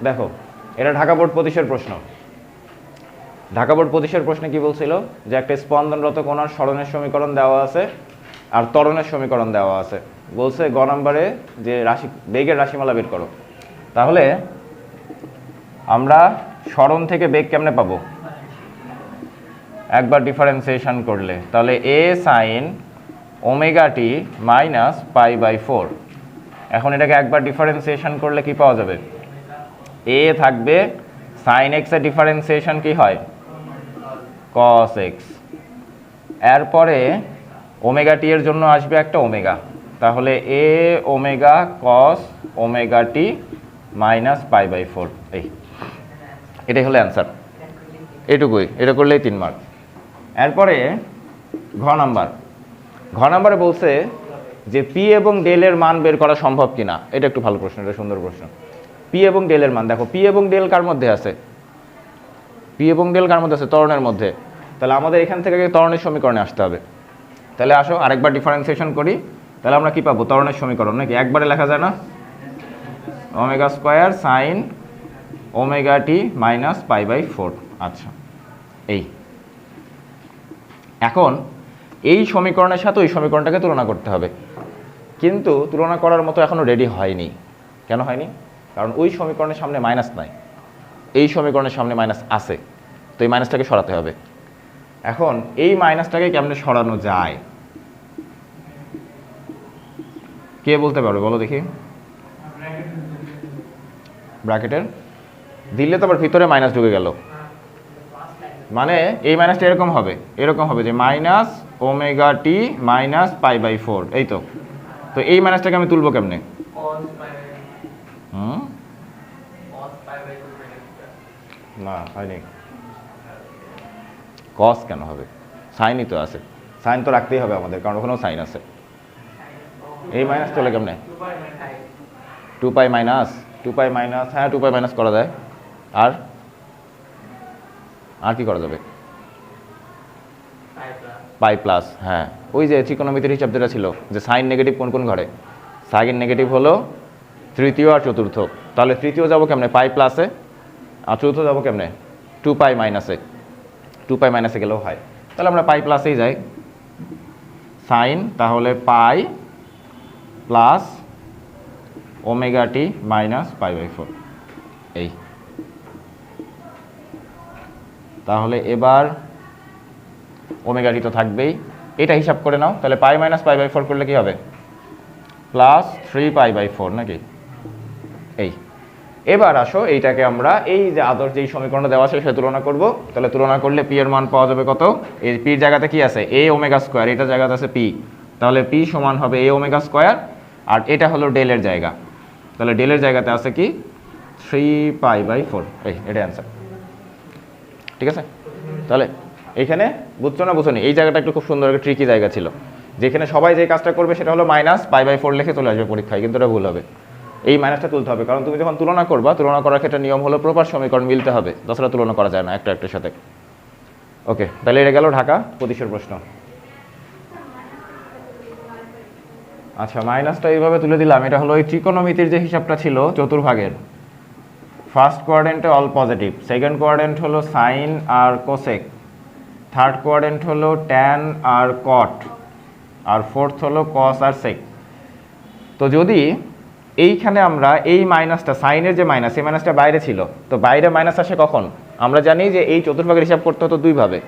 দেখো এটা ঢাকা বোর্ড 25-এর প্রশ্ন। ঢাকা বোর্ড 25-এর প্রশ্নে কি বলছিল যে একটা স্পন্দনরত কণার সরণের সমীকরণ দেওয়া আছে আর ত্বরণের সমীকরণ দেওয়া আছে। বলছে গ নম্বরে যে বেগের রাশিমালা বের করো। তাহলে আমরা সরণ থেকে বেগ কেমনে পাবো? একবার ডিফারেন্সিয়েশন করলে, তাহলে a sin omega t minus π/4। এখন এটাকে একবার ডিফারেন্সিয়েশন করলে কি পাওয়া যাবে? a থাকবে sin x এর ডিফারেন্সিয়েশন কি হয়? cos x। এরপরে ওমেগা টি এর জন্য আসবে একটা ওমেগা, তাহলে a omega cos omega t minus π/4। এটাই হলো অ্যান্সার। এটুকুই, এটা করলেই 3 মার্ক। এরপরে ঘ নাম্বারে বলছে যে পি এবং ডেলের মান বের করা সম্ভব কিনা। এটা একটু ভালো প্রশ্ন, এটা সুন্দর প্রশ্ন। পি এবং ডেলের মান, দেখো পি এবং ডেল কার মধ্যে আছে? পি এবং ডেল কার মধ্যে আছে? ত্বরণের মধ্যে। তাহলে আমাদের এখান থেকে ত্বরণের সমীকরণে আসতে হবে। তাহলে আসো আরেকবার ডিফারেন্সিয়েশন করি। তাহলে আমরা কি পাবো? ত্বরণের সমীকরণ নাকি একবারে লেখা যায় না? Omega square sine omega t minus π/4। আচ্ছা, এখন এই সমীকরণের সাথে ওই সমীকরণটাকে তুলনা করতে হবে, কিন্তু তুলনা করার মতো এখনো রেডি হয়নি। কেন হয়নি? কারণ ওই সমীকরণের সামনে মাইনাস নাই, এই সমীকরণের সামনে মাইনাস আছে, তো এই মাইনাসটাকে সরাতে হবে। এখন এই মাইনাসটাকে কেমনে সরানো যায় কে বলতে পারবে? বলো দেখি। ব্র্যাকেটের দিলে তো আবার ভিতরে মাইনাস ঢুকে গেল, মানে এই মাইনাসটা এরকম হবে যে মাইনাস ওমেগা টি মাইনাস π/4। এই তো এই মাইনাসটাকে আমি তুলবো কেমনে? না হয়নি, কস কেন হবে? সাইনই তো আছে, সাইন তো রাখতেই হবে আমাদের, কারণ ওখানেও সাইন আছে। এই মাইনাস চলে কেমনে? 2π মাইনাস হ্যাঁ 2π মাইনাস করা যায়। আর কি করা যাবে? পাই প্লাস। হ্যাঁ, ওই যে ত্রিকোণমিতির হিসাব যেটা ছিল যে সাইন নেগেটিভ কোন ঘরে? সাইন নেগেটিভ হলো তৃতীয় আর চতুর্থ। তাহলে তৃতীয় যাবো কেমনে? পাই প্লাসে। আর চতুর্থ যাবো কেমনে? 2π মাইনাসে। 2π মাইনাসে গেলেও হয়, তাহলে আমরা পাই প্লাসেই যাই। সাইন তাহলে পাই প্লাস ওমেগা টি মাইনাস π/4। তাহলে এবার ওমেগা টি তো থাকবেই, এটা হিসাব করে নাও। তাহলে পাই মাইনাস π/4 করলে কি হবে? প্লাস 3π/4 নাকি? এবার আসো এইটাকে আমরা এই যে আদর্শ যেই সমীকরণ দেওয়া আছে সেটা তুলনা করব। তাহলে তুলনা করলে পি এর মান পাওয়া যাবে কত? এই পির জায়গাতে কি আছে? a ওমেগা স্কোয়ার, এটা জায়গাতে আছে পি, তাহলে পি সমান হবে a ওমেগা স্কোয়ার। আর এটা হলো ডেলের জায়গা, তাহলে ডেলের জায়গাতে আছে কি? 3π/4। এটা অ্যান্সার। ঠিক আছে, তাহলে এইখানে বুঝছো না বুঝছো নি? এই জায়গাটা একটু খুব সুন্দর একটা ট্রিকি জায়গা ছিল, যেখানে সবাই যে কাজটা করবে সেটা হলো মাইনাস π/4 লিখে চলে আসবে পরীক্ষায়, কিন্তু এটা ভুল হবে। এই মাইনাসটা তুলতে হবে, কারণ তুমি যখন তুলনা করবা, তুলনা করার ক্ষেত্রে নিয়ম হলো প্রপার সমীকরণ মিলতে হবে, তাছাড়া তুলনা করা যায় না একটা একটার সাথে। ওকে, তাহলে এটা গেল ঢাকা 25-এর প্রশ্ন। আচ্ছা, মাইনাসটা এইভাবে তুলে দিলাম। এটা হলো ওই ত্রিকোণমিতির যে হিসাবটা ছিল চতুর্ভাগের। ফার্স্ট কোয়াড্রেন্টে অল পজিটিভ, সেকেন্ড কোয়াড্রেন্ট হলো সাইন আর কোসেক, থার্ড কোয়াড্রেন্ট হলো ট্যান আর কট, আর ফোর্থ হলো কস আর সেক। তো যদি এইখানে আমরা এই মাইনাসটা, সাইনের যে মাইনাস, এই মাইনাসটা বাইরে ছিল, তো বাইরে মাইনাস আসে কখন? আমরা জানি যে এই চতুর্ভাগের হিসাব করতে হতো দুইভাবে,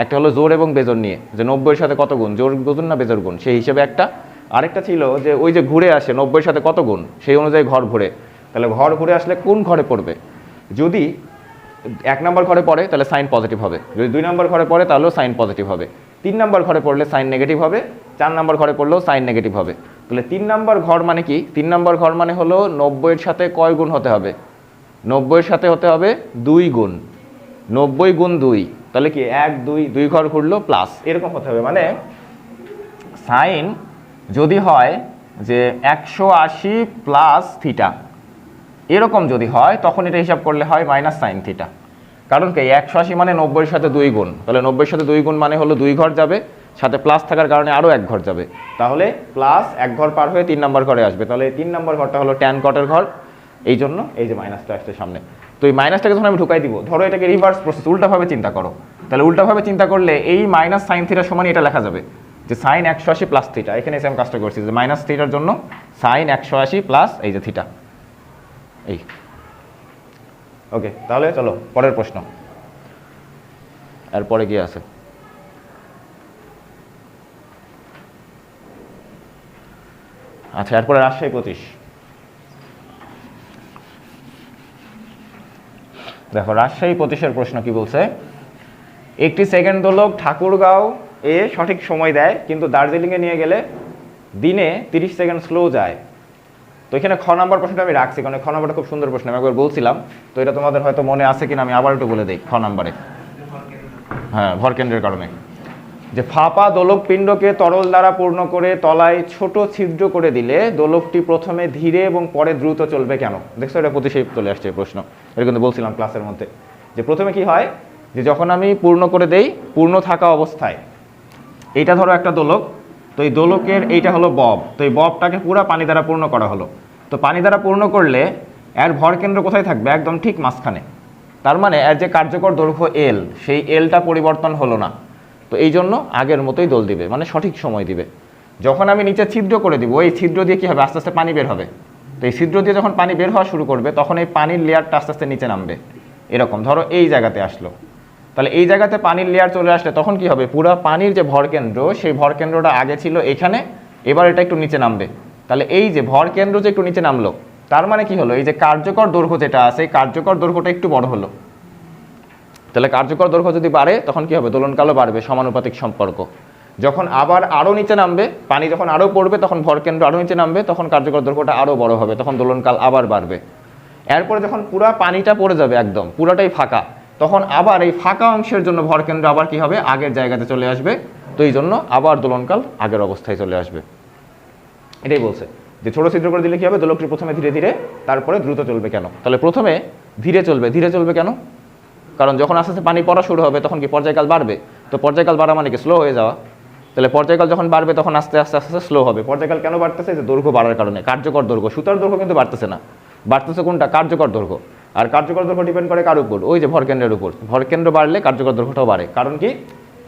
একটা হলো জোর এবং বেজোর নিয়ে, যে 90-এর সাথে কত গুণ, জোর গুণ না বেজোর গুণ, সেই হিসেবে একটা। আরেকটা ছিল যে ওই যে ঘুরে আসে 90-এর সাথে কত গুণ, সেই অনুযায়ী ঘর ঘুরে। তাহলে ঘর ঘুরে আসলে কোন ঘরে পড়বে? যদি 1 নম্বর ঘরে পড়ে তাহলে সাইন পজিটিভ হবে, যদি 2 নম্বর ঘরে পড়ে তাহলেও সাইন পজিটিভ হবে, 3 নম্বর ঘরে পড়লে সাইন নেগেটিভ হবে, 4 নম্বর ঘরে পড়লেও সাইন নেগেটিভ হবে। তাহলে 3 নম্বর ঘর মানে কি? 3 নম্বর ঘর মানে হলো 90-এর সাথে কয় গুণ হতে হবে? 90-এর সাথে হতে হবে 2 গুণ, 90 গুণ 2, তাহলে কি 1 2 2 ঘর ঘুরলো প্লাস, এরকম হতে হবে। মানে সাইন যদি হয় যে 180 প্লাস থিটা, এরকম যদি হয় তখন এটা হিসাব করলে হয় মাইনাস সাইন থিটা। কারণ কি 180 মানে 90-এর সাথে 2 গুণ, তাহলে 90-এর সাথে 2 গুণ মানে হলো 2 ঘর যাবে, সাথে প্লাস থাকার কারণে আরও 1 ঘর যাবে, তাহলে প্লাস 1 ঘর পার হয়ে 3 নম্বর ঘরে আসবে। তাহলে 3 নম্বর ঘরটা হলো ট্যান কটের ঘর, এই জন্য এই যে মাইনাসটা আসছে সামনে। তো এই মাইনাসটাকে যখন আমি ঢুকাই দিব, ধরো এটাকে রিভার্স প্রসেস, উল্টাভাবে চিন্তা করো, তাহলে উল্টাভাবে চিন্তা করলে এই মাইনাস সাইন থিটার সমান এটা লেখা যাবে যে সাইন 180 প্লাস থিটা। এখানে এসে আমি কাজটা করছি যে মাইনাস থিটার জন্য সাইন 180 প্লাস এই যে থিটা। এই ওকে, তাহলে চলো পরের প্রশ্ন। এরপরে কি আছে? আচ্ছা, এরপরে রাজশাহী 25। দেখো রাজশাহী 25-এর প্রশ্ন কি বলছে, একটি সেকেন্ড দোলক ঠাকুরগাঁও এ সঠিক সময় দেয় কিন্তু দার্জিলিংয়ে নিয়ে গেলে দিনে 30 সেকেন্ড স্লো যায়। তো এখানে খ নাম্বার প্রশ্নটা আমি রাখছি কারণ খ নাম্বারটা খুব সুন্দর প্রশ্ন, আমি একবার বলছিলাম, তো এটা তোমাদের হয়তো মনে আছে কিনা আমি আবার একটু বলে দিই। খ নাম্বারে হ্যাঁ ভরকেন্দ্রের কারণে যে ফাঁপা দোলক পিণ্ডকে তরল দ্বারা পূর্ণ করে তলায় ছোট ছিদ্র করে দিলে দোলকটি প্রথমে ধীরে এবং পরে দ্রুত চলবে কেন? দেখছো এটা প্রতিশেপ চলে আসছে প্রশ্ন, এটা কিন্তু বলছিলাম ক্লাসের মধ্যে যে প্রথমে কি হয় যে যখন আমি পূর্ণ করে দেই, পূর্ণ থাকা অবস্থায় এইটা ধরো একটা দোলক, তো এই দোলকের এইটা হলো বব, তো এই ববটাকে পুরো পানি দ্বারা পূর্ণ করা হলো। তো পানি দ্বারা পূর্ণ করলে এর ভরকেন্দ্র কোথায় থাকবে? একদম ঠিক মাঝখানে। তার মানে এর যে কার্যকর দৈর্ঘ্য এল, সেই এলটা পরিবর্তন হলো না, তো এই জন্য আগের মতোই দোল দিবে, মানে সঠিক সময় দিবে। যখন আমি নিচে ছিদ্র করে দিব, এই ছিদ্র দিয়ে কি হবে? আস্তে আস্তে পানি বের হবে। তো এই ছিদ্র দিয়ে যখন পানি বের হওয়া শুরু করবে তখন এই পানির লেয়ারটা আস্তে আস্তে নিচে নামবে। এরকম ধরো এই জায়গাতে আসলো, তাহলে এই জায়গাতে পানির লেয়ার চলে আসলে তখন কি হবে? পুরো পানির যে ভরকেন্দ্র, সেই ভরকেন্দ্রটা আগে ছিল এখানে, এবার এটা একটু নিচে নামবে। তাহলে এই যে ভরকেন্দ্র যে একটু নিচে নামলো, তার মানে কি হলো? এই যে কার্যকর দৈর্ঘ্য যেটা আছে, এই কার্যকর দৈর্ঘ্যটা একটু বড় হলো। তাহলে কার্যকর দৈর্ঘ্য যদি বাড়ে তখন কি হবে? দোলনকালও বাড়বে, সমানুপাতিক সম্পর্ক। যখন আবার আরও নিচে নামবে, পানি যখন আরও পড়বে তখন ভরকেন্দ্র আরও নিচে নামবে, তখন কার্যকর দৈর্ঘ্যটা আরও বড় হবে, তখন দোলনকাল আবার বাড়বে। এরপরে যখন পুরা পানিটা পড়ে যাবে একদম পুরাটাই ফাঁকা, তখন আবার এই ফাঁকা অংশের জন্য ভরকেন্দ্র আবার কি হবে? আগের জায়গাতে চলে আসবে। তো এই জন্য আবার দোলনকাল আগের অবস্থায় চলে আসবে। এটাই বলছে যে ছোট ছিদ্র করে দিলে কি হবে? দোলকটি প্রথমে ধীরে ধীরে, তারপরে দ্রুত চলবে কেন? তাহলে প্রথমে ধীরে চলবে, ধীরে চলবে কেন? কারণ যখন আস্তে আস্তে পানি পড়া শুরু হবে তখন কি পর্যায়কাল বাড়বে, তো পর্যায়কাল বাড়া মানে কি? স্লো হয়ে যাওয়া। তাহলে পর্যায়কাল যখন বাড়বে তখন আস্তে আস্তে আস্তে আস্তে স্লো হবে। পর্যায়কাল কেন বাড়তেছে? যে দৈর্ঘ্য বাড়ার কারণে। কার্যকর দৈর্ঘ্য, সুতার দৈর্ঘ্য কিন্তু বাড়তেছে না, বাড়তেছে কোনটা? কার্যকর দৈর্ঘ্য। আর কার্যকর দৈর্ঘ্য ডিপেন্ড করে কার উপর? ওই যে ভরকেন্দ্রের উপর। ভরকেন্দ্র বাড়লে কার্যকর দৈর্ঘ্যটাও বাড়ে। কারণ কি?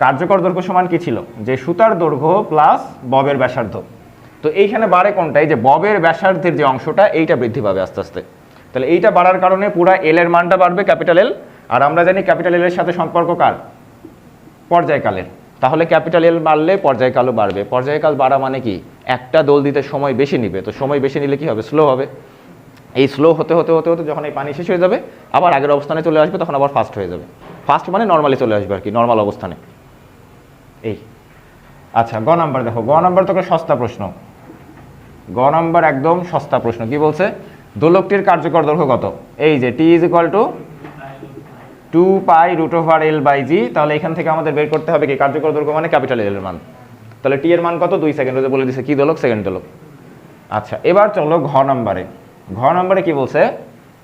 কার্যকর দৈর্ঘ্য সমান কি ছিল? যে সুতার দৈর্ঘ্য প্লাস ববের ব্যাসার্ধ। তো এইখানে বাড়ে কোনটা? এই যে ববের ব্যাসার্ধের যে অংশটা, এইটা বৃদ্ধি পাবে আস্তে আস্তে। তাহলে এইটা বাড়ার কারণে পুরা এল এর মানটা বাড়বে, ক্যাপিটাল এল। আর আমরা জানি ক্যাপিটাল এল এর সাথে সম্পর্ক কার? পর্যায়কালের। তাহলে ক্যাপিটাল এল বাড়লে পর্যায়কালও বাড়বে। পর্যায়কাল বাড়া মানে কি? একটা দোল দিতে সময় বেশি নিবে, তো সময় বেশি নিলে কি হবে? স্লো হবে। এই স্লো হতে হতে হতে হতে যখন এই পানি শেষ হয়ে যাবে, আবার আগের অবস্থানে চলে আসবে, তখন আবার ফাস্ট হয়ে যাবে। ফাস্ট মানে নর্মালি চলে আসবে আর কি, নর্মাল অবস্থানে। এই আচ্ছা, গ নাম্বার দেখো, গ নাম্বার তোকে সস্তা প্রশ্ন। গ নাম্বার একদম সস্তা প্রশ্ন। কি বলছে? দোলকটির কার্যকর দৈর্ঘ্য কত? এই যে টি ইজ ইকুয়াল টু 2π√L/g। তাহলে এখান থেকে আমাদের বের করতে হবে কি? কার্যকর দৈর্ঘ্য মানে ক্যাপিটাল এল এর মান। তাহলে টি এর মান কত? 2 সেকেন্ড। বলে দিছে কি দোলক? সেকেন্ড দোলক। আচ্ছা, এবার চলো ঘ নাম্বারে। ঘ নাম্বারে কি বলছে?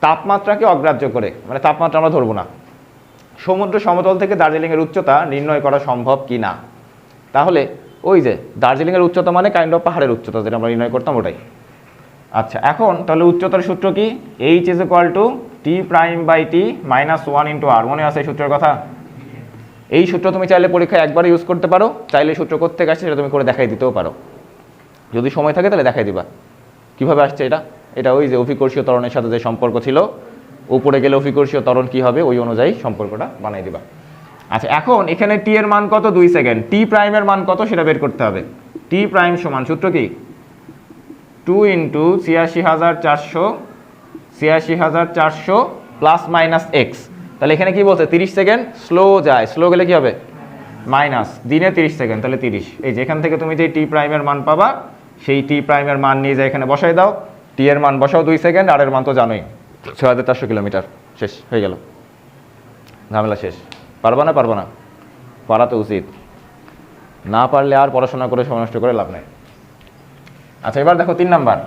তাপমাত্রাকে অগ্রাহ্য করে, মানে তাপমাত্রা আমরা ধরবো না, সমুদ্র সমতল থেকে দার্জিলিংয়ের উচ্চতা নির্ণয় করা সম্ভব কি না? তাহলে ওই যে দার্জিলিংয়ের উচ্চতা মানে কাইন্ড অফ পাহাড়ের উচ্চতা, যেটা আমরা নির্ণয় করতাম ওটাই। আচ্ছা, এখন তাহলে উচ্চতার সূত্র কি? h is equal two t'/t - 1 × r। মনে আছে এই সূত্রের কথা? এই সূত্র তুমি চাইলে পরীক্ষায় একবার ইউজ করতে পারো, চাইলে সূত্র করতে আসছে সেটা তুমি করে দেখাই দিতেও পারো। যদি সময় থাকে তাহলে দেখাই দিবা কিভাবে আসছে এটা। এটা ওই যে অভিকর্ষীয় ত্বরণের সাথে যে সম্পর্ক ছিল, উপরে গেলে অভিকর্ষীয় ত্বরণ কি হবে, ওই অনুযায়ী সম্পর্কটা বানাই দিবা। আচ্ছা, এখন এখানে টি এর মান কত? 2 সেকেন্ড। টি প্রাইমের মান কত সেটা বের করতে হবে। টি প্রাইম সমান সূত্র কি? 2 × 86,400 ± x। তাহলে এখানে কি বলছে? 30 সেকেন্ড স্লো যায়। স্লো গেলে কি হবে? মাইনাস দিনে 30 সেকেন্ড, তাহলে 30। এই যে এখান থেকে তুমি যে টি প্রাইমের মান পাবা, সেই টি প্রাইমের মান নিয়ে যায় এখানে বসাই দাও। টি এর মান বসাও 2 সেকেন্ড, আর এর মান তো জানোই 6400 কিলোমিটার। শেষ হয়ে গেল, ঝামেলা শেষ। পারবা না? পারবা না? পারা তো উচিত, না পারলে আর পড়াশোনা করে সময় নষ্ট করে লাভ নেই। আচ্ছা, এবার দেখো 3 নাম্বার।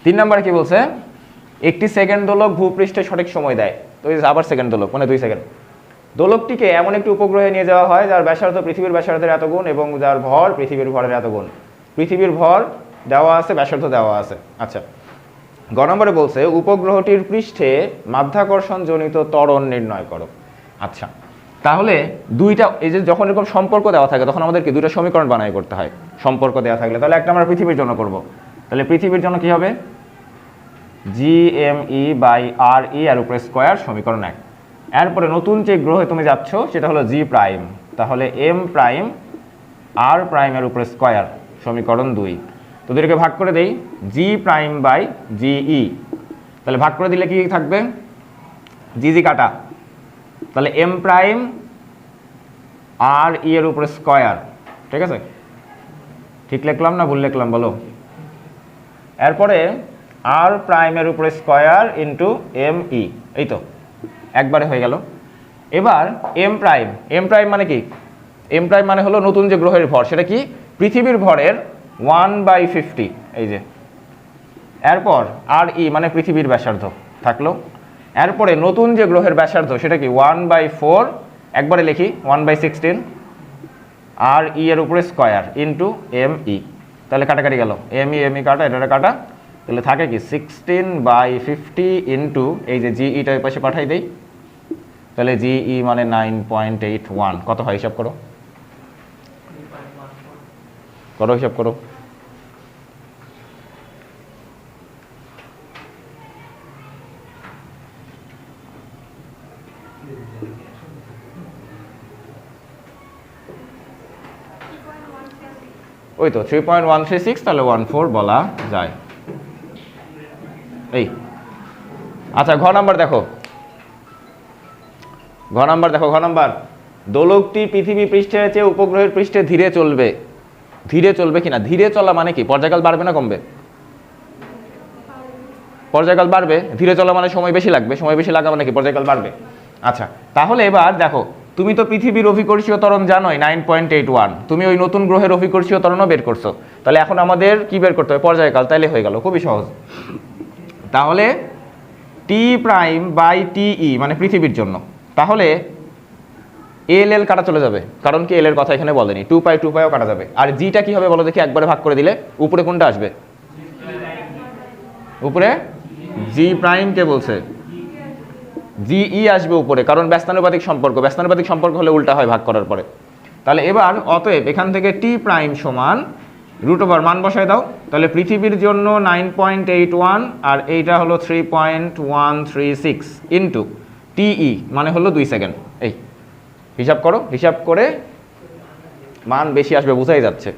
3 নাম্বার কি বলছে? একটি সেকেন্ড দোলক ভূপৃষ্ঠে সঠিক সময় দেয়। তো এই আবার সেকেন্ড দোলক মানে 2 সেকেন্ড। দোলকটিকে এমন একটি উপগ্রহে নিয়ে যাওয়া হয় যার ব্যাসার্ধ পৃথিবীর ব্যাসার্ধের এত গুণ এবং যার ভর পৃথিবীর ভরের এত গুণ। পৃথিবীর ভর দেওয়া আছে, ব্যাসার্ধ দেওয়া আছে। আচ্ছা, গ নম্বরে বলছে উপগ্রহটির পৃষ্ঠে মাধ্যাকর্ষণজনিত ত্বরণ নির্ণয় করো। আচ্ছা, তাহলে দুইটা, এই যে যখন এরকম সম্পর্ক দেওয়া থাকে তখন আমাদেরকে দুইটা সমীকরণ বানাই করতে হয়। সম্পর্ক দেওয়া থাকলে তাহলে একটা আমরা পৃথিবীর জন্য করব। তাহলে পৃথিবীর জন্য কি হবে? GME/RE এর উপরে স্কয়ার, সমীকরণ 1। এরপরে নতুন যে গ্রহে তুমি যাচ্ছ সেটা হলো G প্রাইম, তাহলে M প্রাইম R প্রাইমের উপরে স্কয়ার, সমীকরণ 2। তো দুটোকে ভাগ করে দেই, G প্রাইম বাই GE। তাহলে ভাগ করে দিলে কি থাকবে? GG কাটা, তাহলে M প্রাইম RE এর উপরে স্কয়ার। ঠিক আছে? ঠিক লিখলাম না ভুল লিখলাম বলো? এরপরে R প্রাইমের উপরে স্কয়ার ইন্টু ME, এই তো একবারে হয়ে গেল। এবার M প্রাইম মানে কি? M প্রাইম মানে হলো নতুন যে গ্রহের ভর, সেটা কি? পৃথিবীর ভরের 1/50, এই যে। এরপর RE মানে পৃথিবীর ব্যাসার্ধ থাকলো। এরপরে নতুন যে গ্রহের ব্যাসার্ধ সেটা কি? 1/4, একবারে লিখি 1/16 RE এর উপরে স্কয়ার ইন্টু ME। তাহলে কাটাকাটি গেল, ME কাটা, এটা কাটা, তাহলে থাকে কি 16/50 ইন্টু এই যে GEটা এই পাশে পাঠাই দেই, তাহলে GE মানে 9.81। কত হয় হিসাব করো, হিসাব করো। ওই তো 3.136, তাহলে 14 বলা যায়। এই আচ্ছা, ঘ নাম্বার দেখো, ঘ নাম্বার দোলকটি পৃথিবী পৃষ্ঠের চেয়ে উপগ্রহের পৃষ্ঠে ধীরে চলবে। ধীরে চলবে কিনা? ধীরে চলা মানে কি? পর্যায়কাল বাড়বে না কমবে? পর্যায়কাল বাড়বে। ধীরে চলা মানে সময় বেশি লাগবে, সময় বেশি লাগা মানে কি? পর্যায়কাল বাড়বে। আচ্ছা, তাহলে এবার দেখো, তুমি তো পৃথিবীর অভিকর্ষীয় ত্বরণ জানোই 9.81, তুমি ওই নতুন গ্রহের অভিকর্ষীয় ত্বরণও বের করছো। তাহলে এখন আমাদের কি বের করতে হবে? পর্যায়কাল। তাইলে হয়ে গেল, খুবই সহজ। তাহলে T প্রাইম বাই TE মানে পৃথিবীর জন্য, তাহলে LL কাটা চলে যাবে, কারণ কি L এর কথা এখানে বলেনি। 2π ও কাটা যাবে। আর Gটা কি হবে বলো দেখি, একবারে ভাগ করে দিলে উপরে কোনটা আসবে? উপরে G প্রাইম কে বলছে? GE আসবে উপরে, কারণ ব্যস্তানুপাতিক সম্পর্ক। ব্যস্তানুপাতিক সম্পর্ক হলে উল্টা হয় ভাগ করার পরে। তাহলে এবার অতএব এখান থেকে T প্রাইম সমান √, মান বসায় দাও। তাহলে পৃথিবীর জন্য 9.81 আর এইটা হলো 3.136 ইন্টু TE মানে হলো 2 সেকেন্ড। এই হিসাব করো, হিসাব করে মান বেশি আসবে বোঝাই যাচ্ছে।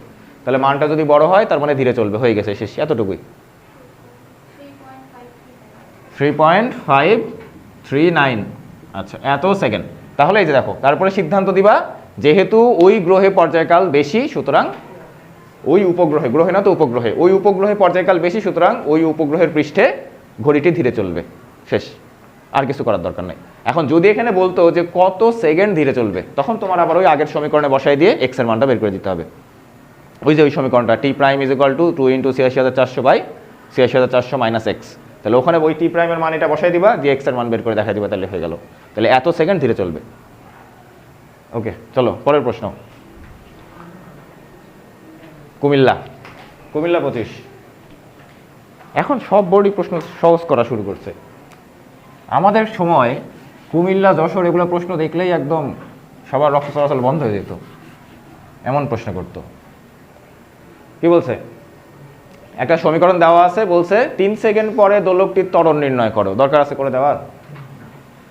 তাহলে মানটা যদি বড় হয় তার মানে ধীরে চলবে, হয়ে গেছে, শেষ, এতটুকুই। 3.539, আচ্ছা এত সেকেন্ড। তাহলে এই যে দেখো, তারপরে সিদ্ধান্ত দিবা, যেহেতু ওই গ্রহে পর্যায়কাল বেশি সুতরাং ওই উপগ্রহে, গ্রহে না তো উপগ্রহে, ওই উপগ্রহে পর্যায়কাল বেশি সুতরাং ওই উপগ্রহের পৃষ্ঠে ঘড়িটি ধীরে চলবে, শেষ। আর কিছু করার দরকার নেই। এখন যদি এখানে বলতো যে কত সেকেন্ড ধীরে চলবে, তখন তোমার আবার ওই আগের সমীকরণে বসাই দিয়ে এক্স এর মানটা বের করে দিতে হবে। ওই যে ওই সমীকরণটা T প্রাইম = 2 × 86400/86400 - x। তাহলে ওখানে ওই T প্রাইমের মান এটা বসাই দিবা, দিয়ে এক্স এর মান বের করে দেখা দিবা, তাহলে হয়ে গেল। তাহলে এত সেকেন্ড ধীরে চলবে। ওকে, চলো পরের প্রশ্ন। কুমিল্লা 25। এখন সব বোর্ডই প্রশ্ন সহজ করা শুরু করছে। আমাদের সময় কুমিল্লা, যশোর এগুলো প্রশ্ন দেখলেই একদম সবার রক্ত চলাচল বন্ধ হয়ে যেত, এমন প্রশ্ন করতো। কি বলছে? একটা সমীকরণ দেওয়া আছে, বলছে 3 সেকেন্ড পরে দোলকটির ত্বরণ নির্ণয় করো। দরকার আছে করে দেওয়ার?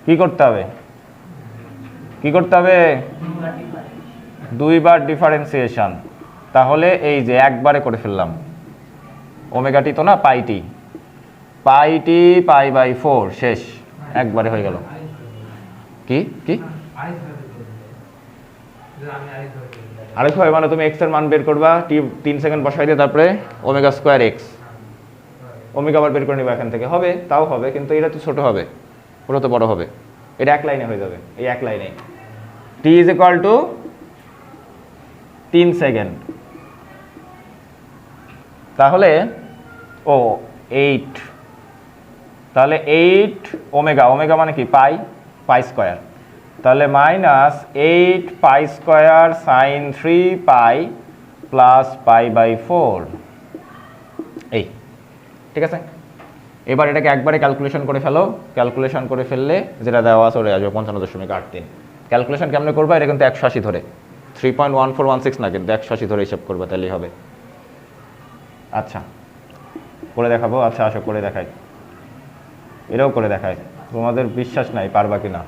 কি করতে হবে? কি করতে হবে? 2 বার ডিফারেন্সিয়েশন। তাহলে এই যে একবারে করে ফেললাম, ওমেগাটি তো না, পাইটি, π/4, শেষ, একবারে হয়ে গেল। কি কি আরেক হয় মানে তুমি এক্স এর মান বের করবা, টি 3 সেকেন্ড বসাই দিয়ে তারপরে ω² x, ওমেগা আবার বের করে নিবা এখান থেকে, হবে, তাও হবে, কিন্তু এটা তো ছোট হবে, ওটা তো বড় হবে। এটা এক লাইনে হয়ে যাবে, এই এক লাইনে t = 3 সেকেন্ড। তাহলে 8, তাহলে 8 ওমেগা, ওমেগা মানে কি? পাই²। তাহলে -8 π² sin 3π + π/4 এই, ঠিক আছে। এবার এটাকে একবারে ক্যালকুলেশন করে ফেলো, ক্যালকুলেশন করে ফেললে যেটা দেওয়া চলে আসবে 55.83। ক্যালকুলেশন কেমনে করবা, এটা কিন্তু 180 ধরে, 3.1416 না, কিন্তু 180 ধরে হিসাব করবে, তাহলেই হবে। আচ্ছা করে দেখাবো, আচ্ছা আসো করে দেখাই, এটাও করে দেখায়, তোমাদের বিশ্বাস নাই পারবা কি না।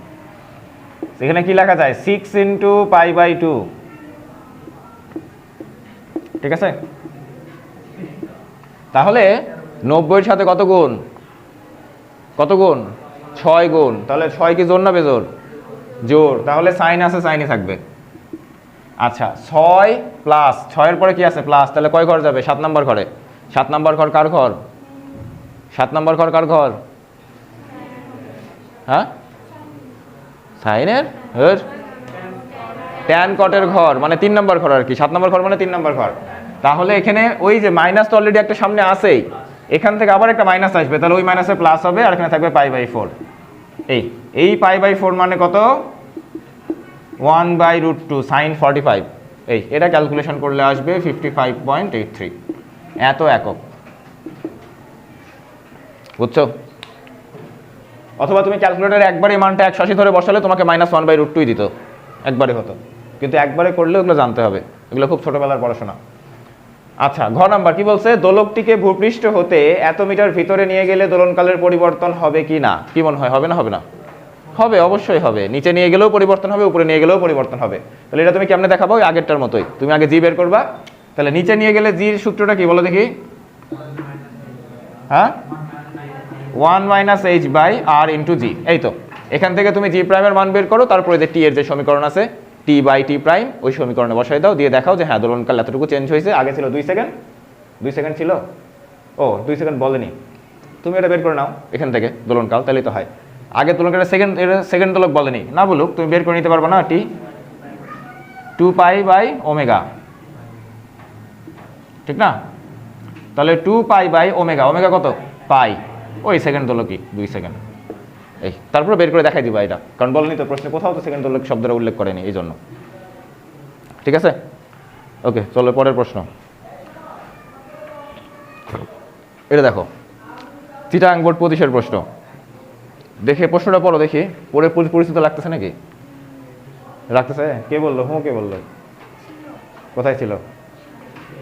এখানে কি লেখা যায়, 6 × π/2, ঠিক আছে। তাহলে 90-এর সাথে কত গুণ, কত গুণ, 6 গুণ, তাহলে 6 কি জোর না বেজোর, জোর, তাহলে সাইন আছে সাইনই থাকবে। আচ্ছা 6 প্লাস 6-এর পরে কি আছে প্লাস, তাহলে কয় ঘর যাবে, 7 নম্বর ঘরে। 7 নম্বর ঘর কার ঘর, 7 নম্বর ঘর কার ঘর, হ্যাঁ সাইনের ট্যান কটের ঘর, মানে 3 নম্বর ঘর আর কি, 7 নম্বর ঘর মানে 3 নম্বর ঘর। তাহলে এখানে ওই যে মাইনাস তো অলরেডি একটা সামনে আছেই, এখান থেকে আবার একটা মাইনাস আসবে, তাহলে ওই মাইনাসে প্লাস হবে, আর এখানে থাকবে π/4। এই π/4 মানে কত, 1/√2 sin 45। এটা ক্যালকুলেশন করলে আসবে 55.83, এত একক, বুঝছো। অথবা তুমি ক্যালকুলেটারে একবারে মানটা 180 ধরে বসালে তোমাকে -1/√2 দিত, একবারে হতো, কিন্তু একবারে করলে ওগুলো জানতে হবে, এগুলো খুব ছোটবেলার পড়াশোনা। আচ্ছা ঘ নাম্বার কি বলছে, দোলকটিকে ভূপৃষ্ঠ হতে এত মিটার ভিতরে নিয়ে গেলে দোলনকালের পরিবর্তন হবে কি না, কি মনে হয়, হবে না হবে না, হবে, অবশ্যই হবে, নিচে নিয়ে গেলেও পরিবর্তন হবে, উপরে নিয়ে গেলেও পরিবর্তন হবে। তাহলে এটা তুমি কেমনে দেখাবো, ওই আগেরটার মতোই, তুমি আগে জি বের করবা। তাহলে নিচে নিয়ে গেলে জির সূত্রটা কি বলো দেখি, হ্যাঁ 1 - h/r × g। এই তো এখান থেকে তুমি জি প্রাইমের মান বের করো, তারপরে যে টি এর যে সমীকরণ আছে t/t', ওই সমীকরণে বসাই দাও, দিয়ে দেখাও যে হ্যাঁ দোলনকাল এতটুকু চেঞ্জ হয়েছে, আগে ছিল 2 সেকেন্ড, 2 সেকেন্ড ছিল, ও 2 সেকেন্ড বলেনি, তুমি এটা বের করে নাও এখান থেকে দোলনকাল, তাহলেই তো হয়। আগে দোলনকালের সেকেন্ড দোলক বলেনি, না বলুক তুমি বের করে নিতে পারবে না, টি 2π/ω, ঠিক না। তাহলে 2π/ω, ওমেগা কত, পাই, ওই সেকেন্ড দোলকই 2 সেকেন্ড। তারপরে বের করে দেখাই দিবা এটা, কারণ বলেনি তো প্রশ্নে, কোথাও তো সেকেন্ড দোলক শব্দটা উল্লেখ করেনি, এই জন্য, ঠিক আছে। ওকে চলো পরের প্রশ্ন, এটা দেখো চিটাগাং বোর্ড 25-এর প্রশ্ন। দেখে প্রশ্নটা পড়ো দেখি, পড়ে পরিচিত লাগতেছে নাকি, লাগতেছে, কে বললো, কে বললো, কোথায় ছিল,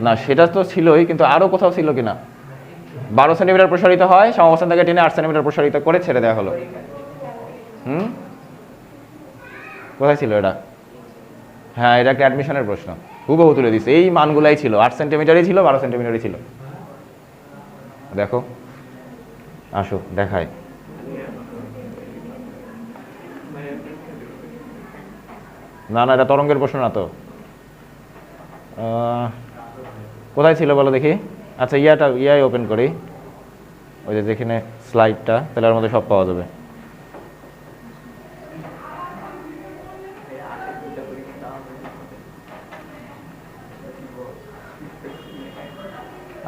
না সেটা তো ছিলই, কিন্তু আরো কোথাও ছিল কিনা। 12 সেন্টিমিটার প্রসারিত হয়, সমাবস্থান থেকে টেনে 8 সেন্টিমিটার প্রসারিত করে ছেড়ে দেওয়া হলো। কোথায় ছিল এটা, হ্যাঁ এটা একটা অ্যাডমিশনের প্রশ্ন, হুবহু তুলে দিচ্ছে, এই মানগুলাই ছিল, 8 সেন্টিমিটারই ছিল, 12 সেন্টিমিটারই ছিল। দেখো আসো দেখায়, না না এটা তরঙ্গের প্রশ্ন না তো, কোথায় ছিল বলো দেখি। আচ্ছা ইয়াই ওপেন করি, ওই যে যেখানে স্লাইডটা, তাহলে ওর মধ্যে সব পাওয়া যাবে।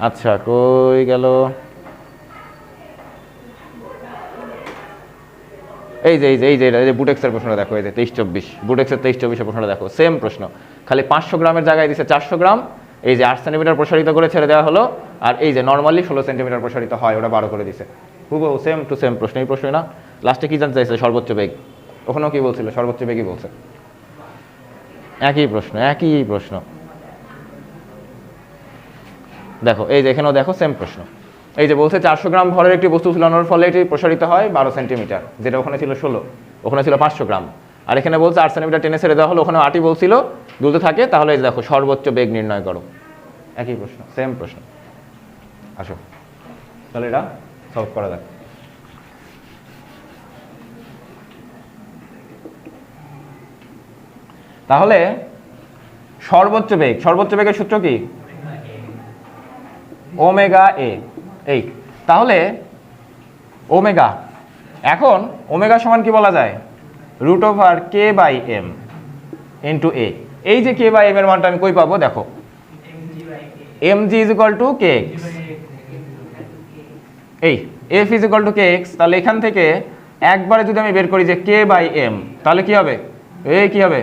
আচ্ছা কই গেল, এই যে বুটেক্সের প্রশ্নটা দেখো, এই যে 23-24, বুটেক্সের 23-24 প্রশ্নটা দেখো, সেম প্রশ্ন, খালি 500 গ্রামের জায়গায় দিচ্ছে 400 গ্রাম, এই যে 8 সেন্টিমিটার প্রসারিত করে ছেড়ে দেওয়া হলো, আর এই যে নর্মালি 16 সেন্টিমিটার প্রসারিত হয়, ওটা 12 করে দিছে, হুবহু সেম টু সেম প্রশ্ন। এই প্রশ্নই না, লাস্টে কি জানতে চাইছে, সর্বোচ্চ বেগ, ওখানেও কি বলছিল, সর্বোচ্চ বেগই বলছে, একই প্রশ্ন। দেখো এই যে এখানেও দেখো সেম প্রশ্ন, এই যে বলছে 400 গ্রাম ভরের একটি বস্তু ঝুলানোর ফলে এটি প্রসারিত হয় 12 সেন্টিমিটার, যেটা ওখানে ছিল 16, ওখানে ছিল 500 গ্রাম, আর এখানে বলছে 8 সেন্টিমিটার টেনে ছেড়ে দেওয়া হলো, ওখানে 8ই বলছিল, দুলতে থাকে, তাহলে এই দেখো সর্বোচ্চ বেগ নির্ণয় করো, একই প্রশ্ন, সেম প্রশ্ন। আসো তাহলে এটা সলভ করা যাক। তাহলে সর্বোচ্চ বেগের সূত্র কি, ওমেগা এ। তাহলে ওমেগা, এখন ওমেগা সমান কি বলা যায়, √k/m * a। এই যে k/m এর মানটা আমি কই পাবো, দেখো mg = kx, f = kx, তাহলে এখান থেকে একবারে যদি আমি বের করি যে k/m, তাহলে কি হবে, কি হবে,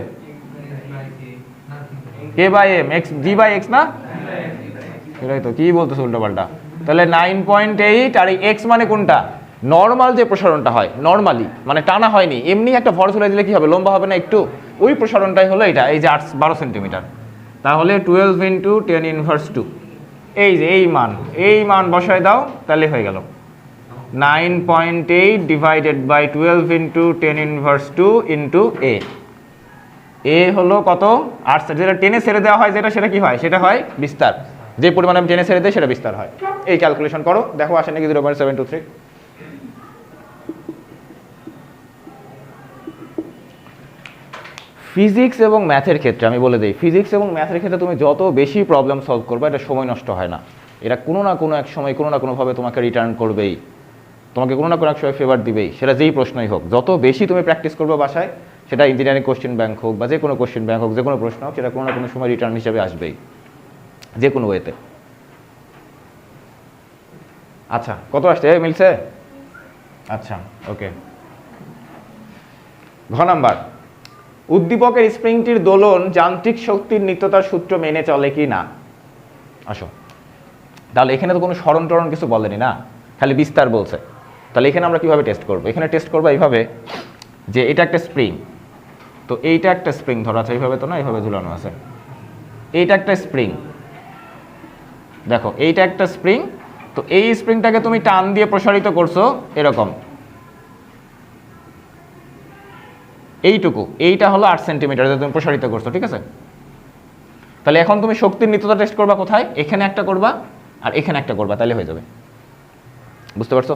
k/m, g/x না, এটাই তো, কি বলতেছে উল্টো পাল্টা, তাহলে 9.8 আর এই এক্স মানে কোনটা, নর্মাল যে প্রসারণটা হয়, নর্মালি মানে টানা হয়নি, এমনি একটা ভর তুলে দিলে কি হবে, লম্বা হবে না একটু, ওই প্রসারণটাই হলো এটা, এই যে 12 সেন্টিমিটার। তাহলে 12 ইন্টু 10⁻², এই যে এই মান বসায় দাও, তাহলে হয়ে গেল 9.8 ডিভাইডেড বাই 12 ইন্টু 10⁻² ইন্টু এ হলো কত 8, যেটা টেনে ছেড়ে দেওয়া হয় যেটা, সেটা কি হয়, সেটা হয় বিস্তার, যে পরিমাণ আমি টেনে ছেড়ে দিই সেটা বিস্তার হয়। এই ক্যালকুলেশন করো, দেখো আসে নাকি 0.723। ফিজিক্স এবং ম্যাথের ক্ষেত্রে আমি বলে দিই, ফিজিক্স এবং ম্যাথের ক্ষেত্রে তুমি যত বেশি প্রবলেম সলভ করবে, এটা সময় নষ্ট হয় না, এটা কোনো না কোনো এক সময় কোনো না কোনোভাবে তোমাকে রিটার্ন করবেই, তোমাকে কোনো না কোনো এক সময় ফেভার দিবেই, সেটা যেই প্রশ্নই হোক। যত বেশি তুমি প্র্যাকটিস করবে বাসায়, সেটা ইঞ্জিনিয়ারিং কোশ্চেন ব্যাংক হোক বা যে কোনো কোশ্চেন ব্যাংক হোক, যে কোনো প্রশ্ন হোক, সেটা কোনো না কোনো সময় রিটার্ন হিসেবে আসবেই, যে কোনো ওয়েতে। আচ্ছা, কত আসছে, মিলছে? আচ্ছা, ওকে। ঘ নাম্বার, উদ্দীপকের স্প্রিংটির দোলন যান্ত্রিক শক্তির নিত্যতার সূত্র মেনে চলে কি না। আসো, তাহলে এখানে তো কোনো স্মরণ টরণ কিছু বলেনি না, খালি বিস্তার বলছে। তাহলে এখানে আমরা কিভাবে টেস্ট করবো, এখানে টেস্ট করবো এইভাবে যে এটা একটা স্প্রিং, তো এইটা একটা স্প্রিং ধরা আছে, এইভাবে তো না, এইভাবে ঝুলানো আছে, এইটা একটা স্প্রিং, দেখো এইটা একটা স্প্রিং, তো এই স্প্রিংটাকে তুমি টান দিয়ে প্রসারিত করছো এরকম, এইটুকু, এইটা হলো 8 সেন্টিমিটার যে তুমি প্রসারিত করছো, ঠিক আছে। তাহলে এখন তুমি শক্তির নিত্যতা টেস্ট করবা কোথায়, এখানে একটা করবা আর এখানে একটা করবা, তাহলে হয়ে যাবে, বুঝতে পারছো?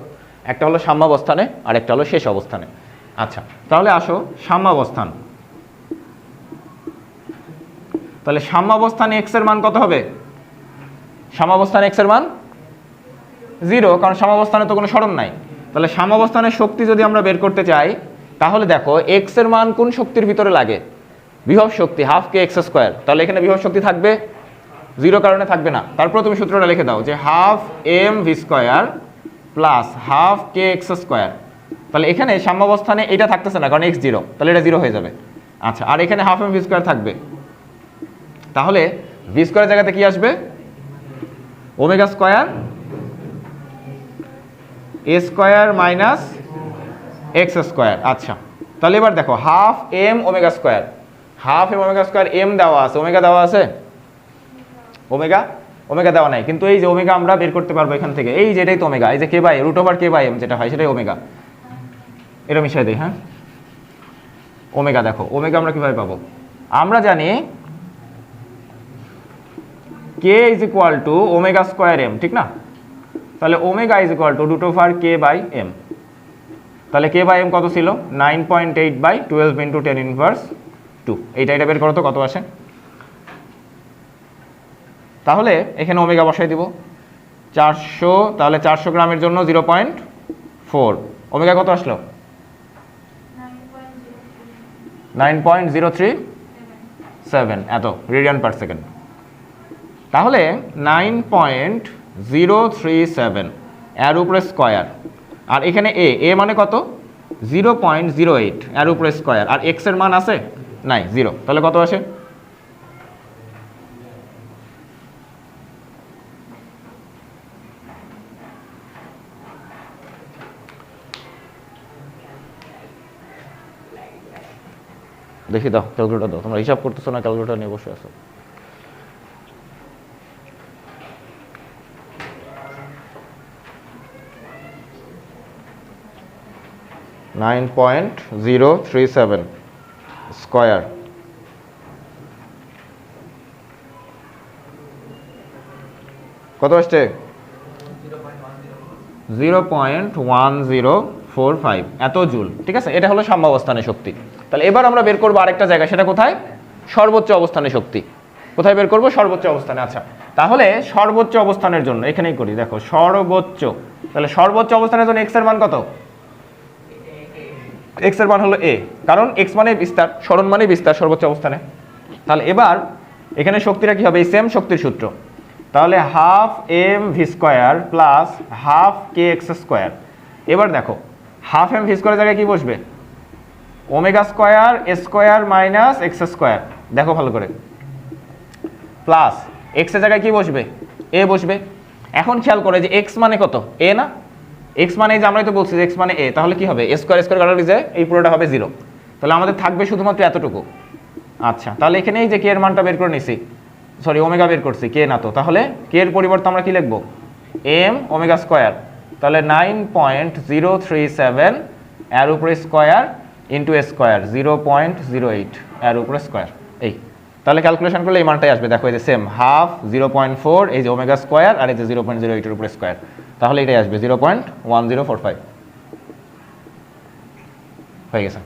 একটা হলো সাম্যাবস্থানে আর একটা হলো শেষ অবস্থানে। আচ্ছা, তাহলে আসো সাম্যাবস্থান, তাহলে সাম্যাবস্থানে এক্স এর মান কত হবে, সাম্যাবস্থানে এক্স এর মান 0, কারণ সাম্যাবস্থানে তো কোনো সরণ নাই। তাহলে সাম্যাবস্থানের শক্তি যদি আমরা বের করতে চাই, তাহলে দেখো এক্স এর মান কোন শক্তির ভিতরে লাগে, বিভব শক্তি, হাফ কে এক্স স্কোয়ার। তাহলে এখানে বিভব শক্তি থাকবে 0, কারণে থাকবে না। তারপর তুমি সূত্রটা লিখে দাও যে half m v square plus half k x square. তাহলে এখানে সাম্যাবস্থানে এটা থাকতেছে না, কারণ এক্স 0, তাহলে এটা 0 হয়ে যাবে। আচ্ছা, আর এখানে হাফ এম ভি স্কোয়ার থাকবে, তাহলে ভি স্কোয়ারের জায়গাতে কি আসবে, omega square A square minus x square. আচ্ছা, তাহলে এবার দেখো half M omega square, half M omega square, M দেওয়া আছে, ওমেগা দেওয়া আছে, ওমেগা দেওয়া নাই, কিন্তু এই যে ওমেগা আমরা বের করতে পারবো এখান থেকে, এই যে এটাই তো ওমেগা, এই যে k by root over k by m যেটা হয় সেটাই ওমেগা। এটা মিশাই দিই, হ্যাঁ, ওমেগা, দেখো ওমেগা আমরা কিভাবে পাবো, আমরা জানি k is equal to omega square m, ঠিক না। তাহলে omega is equal to root over k by m, তাহলে কে বাই এম কত ছিল, 9.8 বাই 12 ইন্টু 10⁻²। এটা বের করো তো কত আসে। তাহলে এখানে ওমেগা বসাই দিব 400, তাহলে 400 গ্রামের জন্য 0.4, ওমেগা কত আসলো 9.037 এত রেডিয়ান পার সেকেন্ড। তাহলে 9.037 এর উপরে স্কোয়ার, আর এখানে এ মানে কত 0.08 এর উপরে স্কোয়ার, আর এক্স এর মান আছে নাই 0, তাহলে কত আসে, দেখি দাও ক্যালকুলেটর দাও, তোমরা হিসাব করতেছো না, ক্যালকুলেটর নিয়ে বসে আছো। (9.037 স্কয়ার কত আসছে 0.1045 এত জুল, ঠিক আছে। এটা হলো সাম্যাবস্থানের শক্তি। তাহলে এবার আমরা বের করবো আরেকটা জায়গা, সেটা কোথায়, সর্বোচ্চ অবস্থানের শক্তি। কোথায় বের করবো, সর্বোচ্চ অবস্থানে। আচ্ছা, তাহলে সর্বোচ্চ অবস্থানের জন্য এখানেই করি, দেখো সর্বোচ্চ, তাহলে সর্বোচ্চ অবস্থানের জন্য এক্স এর মান কত, এক্স এর মান হলো এ, কারণ এক্স মানে বিস্তার, সরণ মানে বিস্তার সর্বোচ্চ অবস্থানে। তাহলে এবার এখানে শক্তিটা কি হবে, এই সেম শক্তির সূত্র, তাহলে half m v square plus half k x square. এবার দেখো হাফ এম ভি স্কোয়ারের জায়গায় কি বসবে, omega square square minus x square, দেখো ভালো করে, প্লাস এক্স এর জায়গায় কি বসবে, এ বসবে। এখন খেয়াল করে যে এক্স মানে কত, এ না? এক্স মানে এই যে আমরাই তো বলছি যে এক্স মানে এ, তাহলে কি হবে, স্কোয়ার স্কোয়ার কাটালে যে এই পুরোটা হবে 0, তাহলে আমাদের থাকবে শুধুমাত্র এতটুকু। আচ্ছা, তাহলে এখানে এই যে কে এর মানটা বের করে নিছি, সরি ওমেগা বের করছি, কে না তো, তাহলে কে এর পরিবর্তে আমরা কি লিখবো, এম ওমেগা স্কোয়ার, তাহলে 9.037 এর উপরে স্কোয়ার ইন্টু স্কোয়ার 0.08 এর উপরে স্কোয়ার, এই তাহলে ক্যালকুলেশন করলে এই মানটাই আসবে। দেখো এই যে সেম হাফ 0.4, এই যে ওমেগা স্কোয়ার আর এই যে 0.08 এর উপরে স্কোয়ার, তাহলে এটাই আসবে 0.1045 হয়ে গেছে।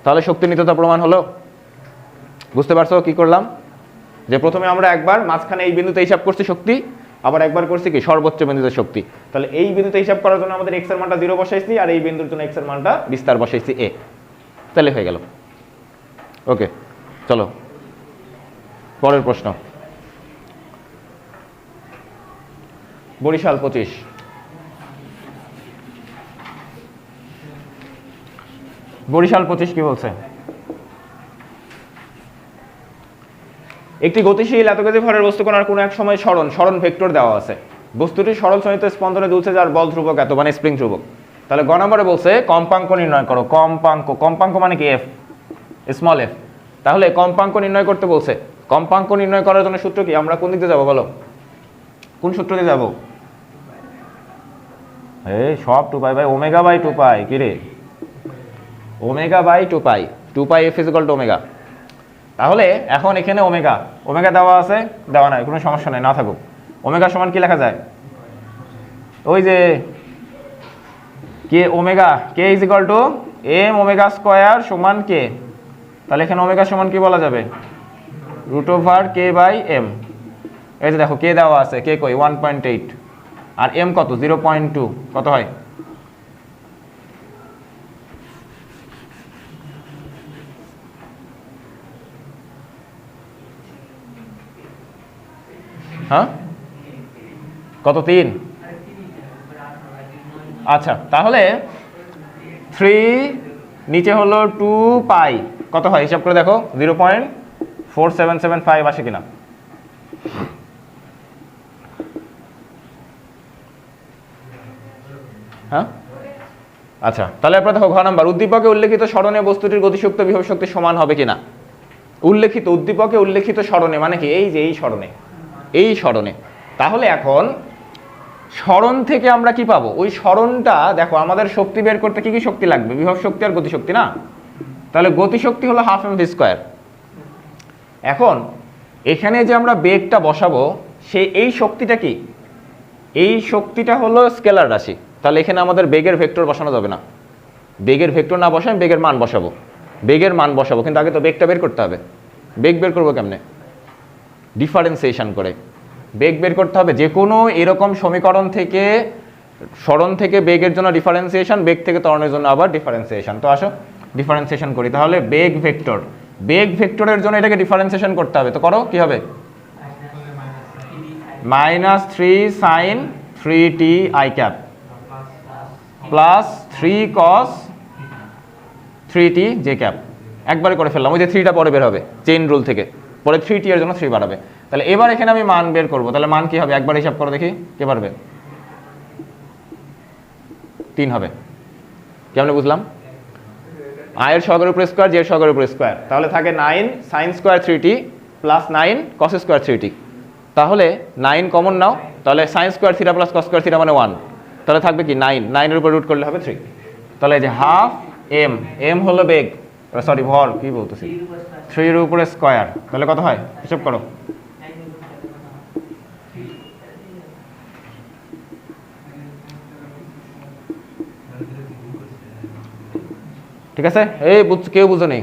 তাহলে শক্তি নিত্যতা প্রমাণ হলো। বুঝতে পারছো কি করলাম, যে প্রথমে আমরা একবার মাঝখানে এই বিন্দুতে হিসাব করছি শক্তি, আবার একবার করছি কি সর্বোচ্চ বিন্দুতে শক্তি। তাহলে এই বিন্দুতে হিসাব করার জন্য আমাদের x এর মানটা 0 বসাইছি, আর এই বিন্দুর জন্য x এর মানটা বিস্তার বসাইছি a, তাহলে হয়ে গেল। ওকে, চলো পরের প্রশ্ন। বরিশাল 25। বরিশাল 25 কি বলছে, একটি গতিশীল এত কেজি ভরের বস্তু কোণার কোনো এক সময় সরণ ভেক্টর দেওয়া আছে, বস্তুটি সরল চালিত স্পন্দনে দুলছে যার বল ধ্রুবক এত, মানে স্প্রিং ধ্রুবক। তাহলে গ নম্বরে বলছে কম্পাঙ্ক নির্ণয় করো। কম্পাঙ্ক মানে কি, এফ, স্মল এফ। তাহলে কম্পাঙ্ক নির্ণয় করতে বলছে, কম্পাঙ্ক নির্ণয় করার জন্য সূত্র কি, আমরা কোন দিক দিয়ে যাবো বলো, কোন সূত্র দিয়ে যাবো, এই সব 2 pi by omega by 2 pi, কি রে, omega by 2 pi, 2 pi F equal to omega. তাহলে এখন এখানে ওমেগা দেওয়া আছে, দেওয়া নাই, কোনো সমস্যা নাই, না থাকুক। ওমেগা সমান কি লেখা যায়, ওই যে k omega, k is equal to m omega square সমান কে, তাহলে এখানে ওমেগা সমান কি বলা যাবে, √k/m। এই যে দেখো কে দেওয়া আছে, কে কই 1.8, আর এম কত 0.2, কত হয়, হ্যাঁ কত 3, আচ্ছা তাহলে 3 নিচে হলো 2 পাই, কত হয় হিসাব করে দেখো, 0.4775 আসে কিনা। হ্যাঁ আচ্ছা, তাহলে আপনারা দেখো ঘ নাম্বার, উদ্দীপকে উল্লেখিত সরণে বস্তুটির গতিশক্তি বিভব শক্তি সমান হবে কিনা। উল্লেখিত উদ্দীপকে উল্লেখিত সরণে মানে কি, এই যে এই সরণে। তাহলে এখন সরণ থেকে আমরা কি পাবো, ওই সরণটা দেখো, আমাদের শক্তি বের করতে কি কি শক্তি লাগবে, বিভব শক্তি আর গতিশক্তি না, তাহলে গতিশক্তি হলো 1/2 mv²। এখন এখানে যে আমরা বেগটা বসাবো, এই শক্তিটা কি, এই শক্তিটা হলো স্কেলার রাশি, তাহলে এখানে আমাদের বেগের ভেক্টর বসানো যাবে না, বেগের ভেক্টর না বসাই বেগের মান বসাবো, কিন্তু আগে তো বেগটা বের করতে হবে। বেগ বের করবো কেমনে, ডিফারেন্সিয়েশন করে বেগ বের করতে হবে। যে কোনো এরকম সমীকরণ থেকে সরণ থেকে বেগের জন্য ডিফারেন্সিয়েশন, বেগ থেকে ত্বরণের জন্য আবার ডিফারেন্সিয়েশন। তো আসো ডিফারেন্সিয়েশন করি, তাহলে বেগ ভেক্টরের জন্য এটাকে ডিফারেন্সিয়েশন করতে হবে, তো করো কি হবে, -3 sin 3t i cap plus 3 cos 3t j cap, একবারে করে ফেললাম, ওই যে 3টা পরে বের হবে চেইন রুল থেকে, পরে 3t এর জন্য 3 বাড়াবে। তাহলে এবার এখানে আমি মান বের করব, তাহলে মান কি হবে, একবার হিসাব করে দেখি, কে পারবে, 3 হবে। কেমনে বুঝলাম, i এর সহগের উপর স্কয়ার, j এর সহগের উপর স্কয়ার, তাহলে থাকে 9 sin square 3t plus 9 cos square 3t। তাহলে 9 কমন নাও, তাহলে sin square theta plus cos square theta মানে 1, তাহলে থাকবে কি 9 এর উপর রুট করলে হবে 3। তাহলে এই যে হাফ m হলো বেগ, সরি ভর, কি বলতেছি, 3 এর উপরে স্কয়ার, তাহলে কত হয় হিসাব করো, ঠিক আছে, এই কেউ বুঝো নেই,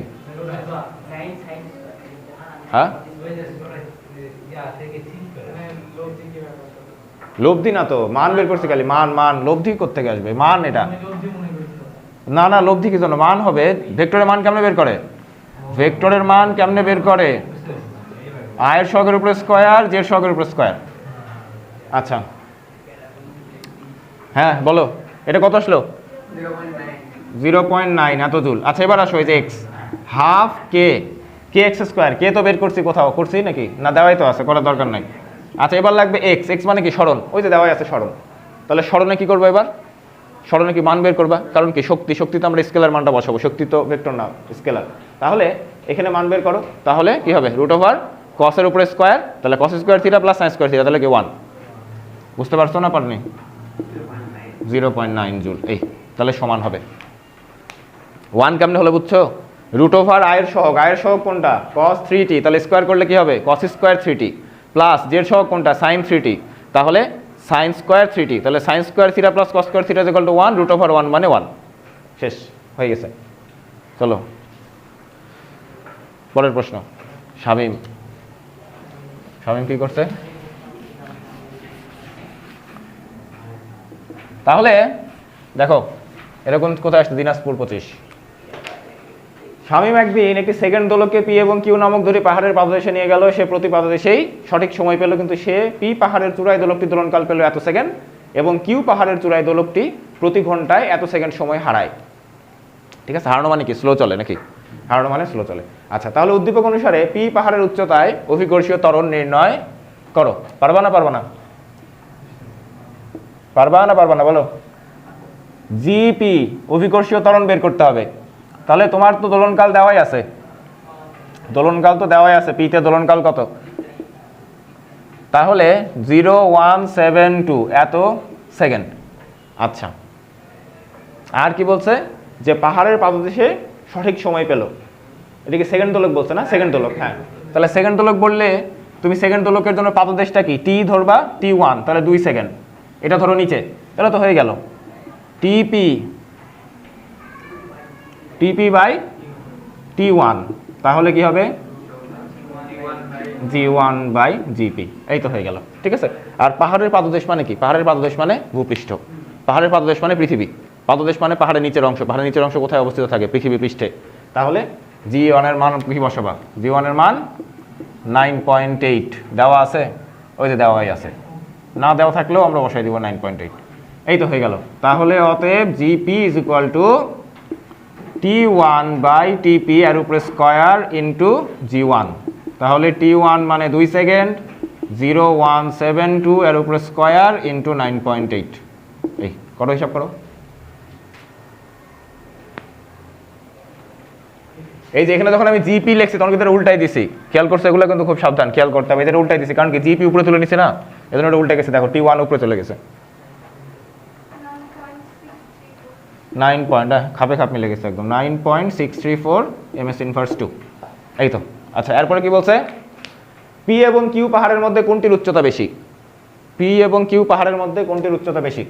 হ্যাঁ লব্ধি না তো, মান বের করছি খালি, মান লব্ধি কোত্থেকে আসবে, মান এটা না লব্ধি কি জন্য, মান হবে, ভেক্টরের মান কেমনে বের করে, i এর সহগের উপর স্কয়ার, j এর সহগের উপর স্কয়ার। আচ্ছা হ্যাঁ বলো, এটা কত আসলো, 0.9 এত জুল। আচ্ছা এবার আসো, এই যে x half k x square, k তো বের করছি, কোথাও করছি নাকি, না দেওয়াই তো আছে, করার দরকার নাই, আচ্ছা এবার লাগবে এক্স, এক্স মানে কি সরণ, ওই যে দেওয়াই আছে সরণ। তাহলে সরণে কি করবো এবার, সরণে কি মান বের করবা, কারণ কি শক্তি, শক্তি তো আমরা স্কেলার মানটা বসাবো, শক্তি তো ভেক্টর না স্কেলার। তাহলে এখানে মান বের করো, তাহলে কি হবে রুট ওভার কসের উপরে স্কোয়ার, তাহলে cos square theta plus sine square theta, তাহলে কি 1, বুঝতে পারছো না পারনি, 0.9 জুল। এই তাহলে সমান হবে 1 কেমনে হলো বুঝছো, রুট ওভার আয়ের সহগ, আয়ের সহগ কোনটা cos 3t, তাহলে স্কোয়ার করলে কি হবে cos স্কোয়ার 3t প্লাস জের সহগ কোনটা sin 3t, তাহলে sin স্কোয়ার 3t, তাহলে sin square theta plus cos square theta equal to 1, root over 1 মানে 1, শেষ হয়ে গেছে। চলো পরের প্রশ্ন। শামীম, শামীম কি করছে, তাহলে দেখো এরকম কোথায় আসছে দিনাজপুর 25। শামীম একদিন একটি সেকেন্ড দোলককে পি এবং কিউ নামক ধরে পাহাড়ের পাদদেশে নিয়ে গেল, সে প্রতি পাদদেশেই সঠিক সময় পেল, কিন্তু সে পি পাহাড়ের চূড়ায় দোলকটি দোলনকাল পেল এত সেকেন্ড এবং কিউ পাহাড়ের চূড়ায় দোলকটি প্রতি ঘন্টায় এত সেকেন্ড সময় হারায়। ঠিক আছে, হারানো মানে কি স্লো চলে নাকি, হারানো মানে স্লো চলে। আচ্ছা তাহলে উদ্দীপক অনুসারে পি পাহাড়ের উচ্চতায় অভিকর্ষীয় ত্বরণ নির্ণয় করো, পারবা না পারবা না, পারবা না পারবা না বলো, জিপি অভিকর্ষীয় ত্বরণ বের করতে হবে। তাহলে তোমার তো দোলনকাল দেওয়াই আছে, দোলনকাল তো দেওয়াই আছে, পিতে দোলনকাল কত, তাহলে 0172 এত সেকেন্ড। আচ্ছা আর কি বলছে, যে পাহাড়ের পাদদেশে সঠিক সময় পেল, এটাকে সেকেন্ড দোলক বলছে না, সেকেন্ড দোলক, হ্যাঁ তাহলে সেকেন্ড দোলক বললে তুমি সেকেন্ড দোলকের জন্য পাদদেশটা কি টি ধরবা, T1, তাহলে 2 সেকেন্ড, এটা ধরো নিচে, তাহলে তো হয়ে গেল টিপি, টিপি বাই T1, তাহলে কি হবে G1 বাই জিপি, এই তো হয়ে গেল। ঠিক আছে, আর পাহাড়ের পাদদেশ মানে কি, পাহাড়ের পাদদেশ মানে ভূপৃষ্ঠ, পাহাড়ের পাদদেশ মানে পৃথিবী, পাদদেশ মানে পাহাড়ের নিচের অংশ, পাহাড়ের নিচের অংশ কোথায় অবস্থিত থাকে, পৃথিবী পৃষ্ঠে। তাহলে G1 এর মান কি বসাবা, G1 এর মান 9.8 দেওয়া আছে, ওই যে দেওয়াই আছে, না দেওয়া থাকলেও আমরা বসাই দিব 9.8, এই তো হয়ে গেল। তাহলে অতএব GP is equal to T1 by TP এর উপরে স্কয়ার ইন্টু G1, তাহলে T1 মানে 2 সেকেন্ড, 0172 এর উপরে স্কয়ার ইন্টু 9.8, এই করো হিসাব করো। এই যে এখানে যখন আমি জিপি লিখছি তখন কিন্তু উল্টাই দিছি, খেয়াল করছো, এগুলো কিন্তু খুব সাবধান খেয়াল করতে হবে, এটা উল্টাই দিছি কারণ কি জিপি উপরে তুলে নিছে না, এজন্য এটা উল্টে গেছে, দেখো T1 উপরে চলে গেছে, 9 পয়েন্ট, খাপে খাপ মিলে গেছে একদম, 9.634 ms ইনভার্স 2, এই তো। আচ্ছা এরপরে কি বলছে, পি এবং কিউ পাহাড়ের মধ্যে কোনটির উচ্চতা বেশি, পি এবং কিউ পাহাড়ের মধ্যে কোনটির উচ্চতা বেশি,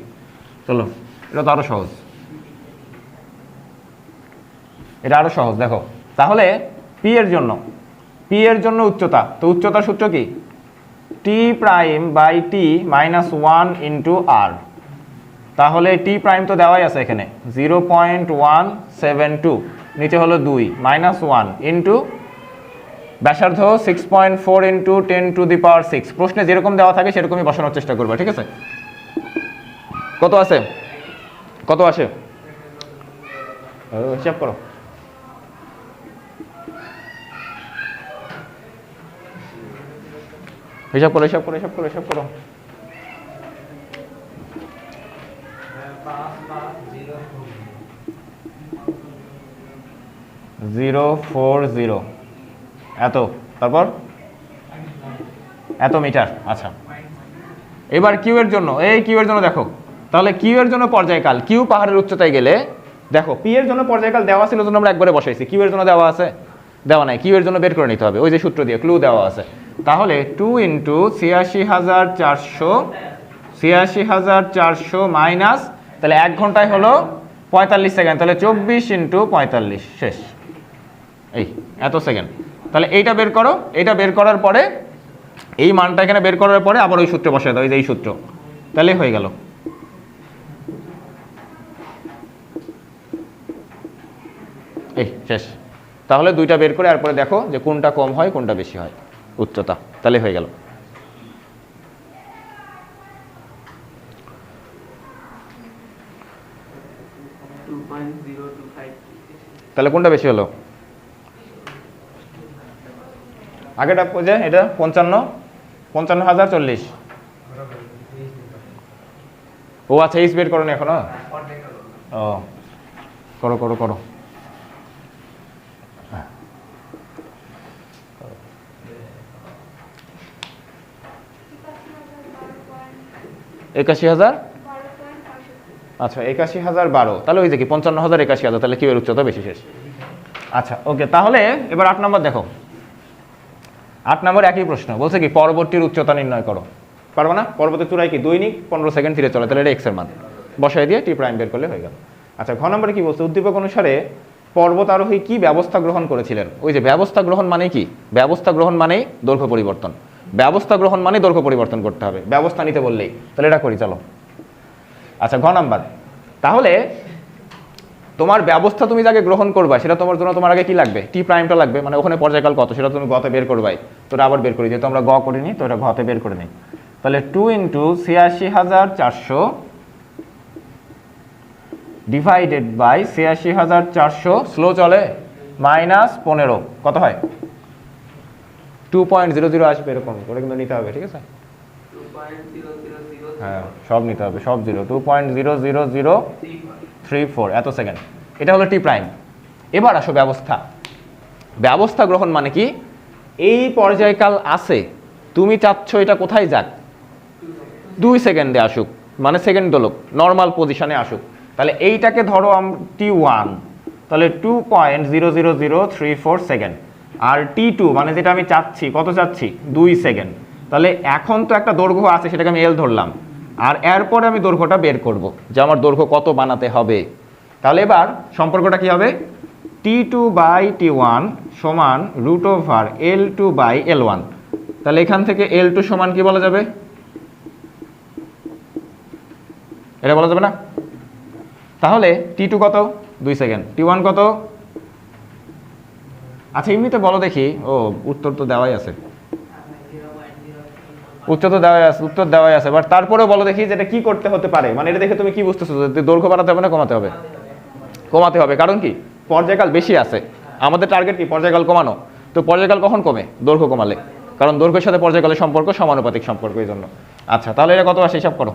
চলো এটা তো আরো সহজ, এটা আরো সহজ দেখো। তাহলে পি এর জন্য উচ্চতা, তো উচ্চতার সূত্র কি, t prime by t minus 1 into r, তাহলে টি প্রাইম তো দেওয়াই আছে এখানে 0.172, নিচে হলো 2 মাইনাস 1 ইন্টু ব্যাসার্ধ 6.4 ইন্টু 10 টু দি পাওয়ার 6, প্রশ্নে যেরকম দেওয়া থাকে সেরকমই বসানোর চেষ্টা করবে। ঠিক আছে, কত আছে, কত আসে হিসাব করো, হিসাব করো, হিসাব করো, হিসাব করো, হিসাব করো, 040 এত, তারপর এত মিটার। আচ্ছা এবার কিউ এর জন্য, এই কিউ এর জন্য দেখো, তাহলে কিউ এর জন্য পর্যায়কাল, কিউ পাহাড়ের উচ্চতায় গেলে দেখো পি এর জন্য পর্যায়কাল দেওয়া ছিল জন্য আমরা একবারে বসাইছি, কিউ এর জন্য দেওয়া আছে, দেওয়া নাই, কিউ এর জন্য বের করে নিতে হবে, ওই যে সূত্র দিয়ে ক্লু দেওয়া আছে। তাহলে 2 ইন্টু 86,400 মাইনাস, তাহলে 1 ঘন্টায় হলো 45 সেকেন্ড, তাহলে 24 ইন্টু 45, শেষ, এই এত সেকেন্ড। তাহলে এইটা বের করো, এইটা বের করার পরে এই মানটা এখানে বের করার পরে আবার ওই সূত্রে বসাই দাও, এই যে এই সূত্র, তাহলে হয়ে গেল। এই শেষ। তাহলে দুইটা বের করে এরপরে দেখো যে কোনটা কম হয় কোনটা বেশি হয় উচ্চতা, তাহলে হয়ে গেল। তাহলে কোনটা বেশি হলো, আগেটা যে এটা 55 55,040। ও আচ্ছা, এইচ বের করো না এখনো? ও করো করো করো। একাশি হাজার, আচ্ছা 81,012, তাহলে ওই যে কি 55,000 81,000, তাহলে কি এর উচ্চতা বেশি, শেষ। আচ্ছা ওকে, তাহলে এবার 8 নম্বর দেখো। 8 নম্বর একই প্রশ্ন, বলছে কি পর্বতটির উচ্চতা নির্ণয় করো। পারবো না? পর্বতের চূড়ায় কি দৈনিক 15 সেকেন্ড ধীরে চলে, তাহলে এটা এক্স এর মান বসাই দিয়ে টি প্রাইম বের করলে হয়ে গেল। আচ্ছা ঘ নম্বরে কি বলছে, উদ্দীপক অনুসারে পর্বত আরোহী কি ব্যবস্থা গ্রহণ করেছিলেন। ওই যে ব্যবস্থা গ্রহণ মানে কি, ব্যবস্থা গ্রহণ মানেই দৈর্ঘ্য পরিবর্তন, ব্যবস্থা গ্রহণ মানে দৈর্ঘ্য পরিবর্তন করতে হবে, ব্যবস্থা নিতে বললেই, তাহলে এটা করি চলো। আচ্ছা ঘ নাম্বার, তাহলে তোমার ব্যবস্থা তুমি যাকে গ্রহণ করবা সেটা তোমার জন্য তোমার আগে কি লাগবে, টি প্রাইমটা লাগবে, মানে ওখানে পর্যায়কাল কত সেটা তুমি গতে বের করবাই, তোরা আবার বের করি, যেহেতু আমরা গ করিনি তো এটা ঘতে বের করে নিই। তাহলে 2 × 86,400 ডিভাইডেড বাই 86,400 স্লো চলে -15 কত হয়, 2.00 আসবে, এরকম করে কিন্তু নিতে হবে, ঠিক আছে? হ্যাঁ সব নিতে হবে, সব জিরো, 2.00034 এত সেকেন্ড, এটা হলো টি প্রাইম। এবার আসো ব্যবস্থা। ব্যবস্থা গ্রহণ মানে কি, এই পর্যায়কাল আছে, তুমি চাচ্ছ এটা কোথায় যাক, 2 সেকেন্ডে আসুক, মানে সেকেন্ড দোলক নর্মাল পজিশনে আসুক, তাহলে এইটাকে ধরো T1, তাহলে 2.00034 সেকেন্ড, আর T2 মানে যেটা আমি চাচ্ছি, কত চাচ্ছি 2 সেকেন্ড, তাহলে এখন তো একটা দৈর্ঘ্য আছে সেটাকে আমি এল ধরলাম, আর এরপরে আমি দৈর্ঘ্যটা বের করব যে আমার দৈর্ঘ্য কত বানাতে হবে। তাহলে এবার সম্পর্কটা কি হবে, T2/T1 সমান √L2/L1, তাহলে এখান থেকে L2 সমান কি বলা যাবে, এটা বলা যাবে না? তাহলে T2 কত, 2 সেকেন্ড, T1 কত, আচ্ছা এমনিতে বলো দেখি, ও উত্তর তো দেওয়াই আছে, উত্তর তো দেওয়াই আছে, উত্তর দেওয়াই আছে, বাট তারপরেও বলো দেখি যেটা কি করতে হতে পারে, মানে এটা দেখে তুমি কি বুঝতেছো, যে দৈর্ঘ্য বাড়াতে হবে না কমাতে হবে, কমাতে হবে, কারণ কি পর্যায়কাল বেশি আছে, আমাদের টার্গেট কি পর্যায়কাল কমানো, তো পর্যায়কাল কখন কমে, দৈর্ঘ্য কমালে, কারণ দৈর্ঘ্যের সাথে পর্যায়কালের সম্পর্ক সমানুপাতিক সম্পর্ক, এই জন্য। আচ্ছা তাহলে এটা কত আসে হিসাব করো,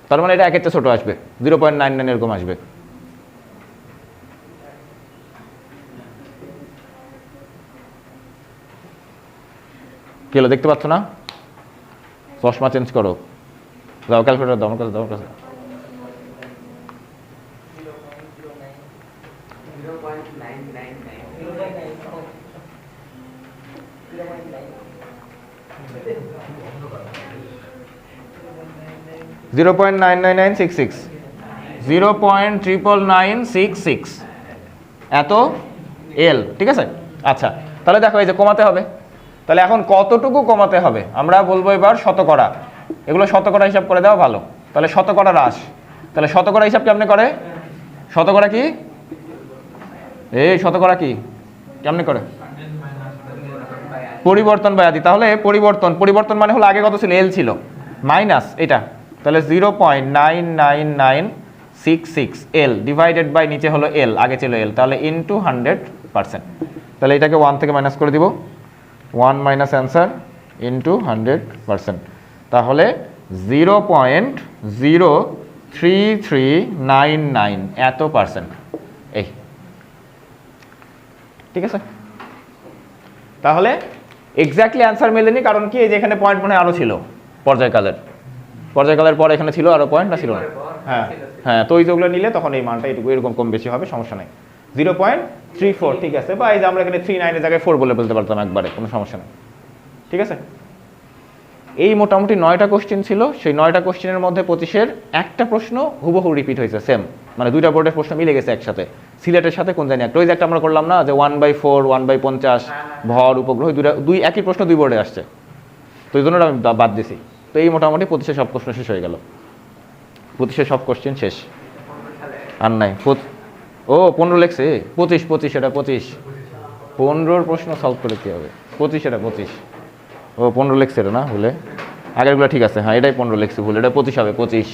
তার মানে এটা একের চেয়ে ছোট আসবে, 0.99 এরকম আসবে। কি হলো দেখতে পাচ্ছ না, চশমা চেঞ্জ করো, যাও ক্যালকুলেটর দাও আমার কাছে, দাও আমার কাছে। (0.99966) 0.99966 এত এল, ঠিক আছে? আচ্ছা তাহলে দেখো এই যে কমাতে হবে, তাহলে এখন কতটুকু কমাতে হবে আমরা বলবো এবার শতকরা, এগুলো শতকরা হিসাব করে দেওয়া ভালো, তাহলে শতকরা হ্রাস, তাহলে শতকরা হিসাব কেমনে করে, শতকরা কি, এই শতকরা কি কেমনে করে, পরিবর্তন বাই আদি, তাহলে পরিবর্তন, পরিবর্তন মানে হলো আগে কত ছিল, এল ছিল, মাইনাস এটা, তাহলে 0.99966 এল ডিভাইডেড বাই নিচে হলো এল, আগে ছিল এল, তাহলে ইনটু 100%, তাহলে এটাকে 1 থেকে মাইনাস করে দিব, 1 মাইনাস অ্যান্সার ইনটু 100%, তাহলে 0.03399 এত পার্সেন্ট, এই ঠিক আছে? তাহলে এক্স্যাক্টলি অ্যান্সার মেলেনি, কারণ কি এই যে এখানে পয়েন্ট মনে হয় আরও ছিল, পর্যায়কালের পর এখানে ছিল আরও পয়েন্ট, না ছিল না? হ্যাঁ হ্যাঁ, তো ওই যেগুলো নিলে তখন এই মানটা এটুকু এরকম কম বেশি হবে, সমস্যা নেই, 0.34, ঠিক আছে, বা এই যে আমরা এখানে 39 এর জায়গায় 4 বলে বলতে পারতাম একবারে, কোনো সমস্যা নেই, ঠিক আছে? এই মোটামুটি 9টা কোশ্চেন ছিল, সেই 9টা কোশ্চেনের মধ্যে 25-এর একটা প্রশ্ন হুবহু রিপিট হয়েছে, সেম, মানে দুইটা বোর্ডের প্রশ্ন মিলে গেছে একসাথে, সিলেটের সাথে কোন জানি একটা, ওই যে একটা আমরা করলাম না যে 1/4 1/50 ভর উপগ্রহ, দুই একই প্রশ্ন দুই বোর্ডে আসছে, তো এই জন্য আমি বাদ দিছি। তো এই মোটামুটি 25-এর সব প্রশ্ন শেষ হয়ে গেল, 25-এর সব কোশ্চেন শেষ, আর নাই। ও 15 লেখছে, 25 এটা 25, 15 প্রশ্ন সলভ করে কি হবে, 25 এটা 25, ও 15 লেখছে এটা না ভুলে, আগেরগুলো ঠিক আছে, হ্যাঁ এটাই 15 লেখছে ভুল, এটা 25 হবে 25।